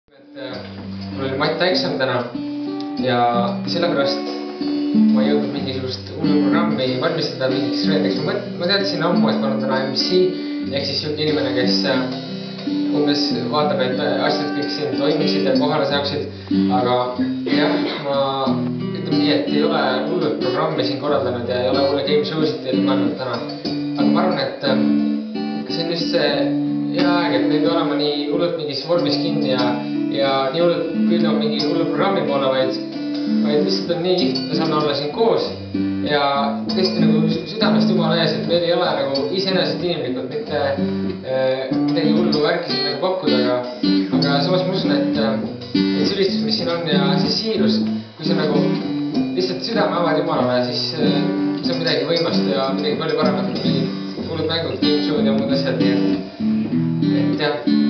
Mul oli matt-eksam täna ja sellepärast ma ei jõudnud mingisugust programmi valmistada mingiks reedeks. Ma teadsin ammu, et ma olen täna MC ehk siis siuke inimene, kes umbes vaatab, et asjad kõik siin toimiksid ja kohale saaksid. Aga jah, ma ütleme nii, et ei ole hullud programmi siin korraldanud ja ei ole hulle game show'sid teile mõelnud täna. Aga ma arvan, et see on just see hea aeg, et me ei pea olema nii hullult mingis vormis kinni ja nii hullult püüdlema mingi hullu programmi poole, vaid lihtsalt on nii kihvt, et me saame olla siin koos ja tõesti nagu südamest Jumala ees, et meil ei ole nagu iseenesest inimlikult mitte midagi hullu värki siin nagu pakkuda, aga samas ma usun, et sülistus, mis siin on ja see siirus, kui sa nagu lihtsalt südame avad Jumalale, siis see on midagi võimast ja midagi palju paremat kui mingid hullud mängud, game show'd ja muud asjad, nii et jah.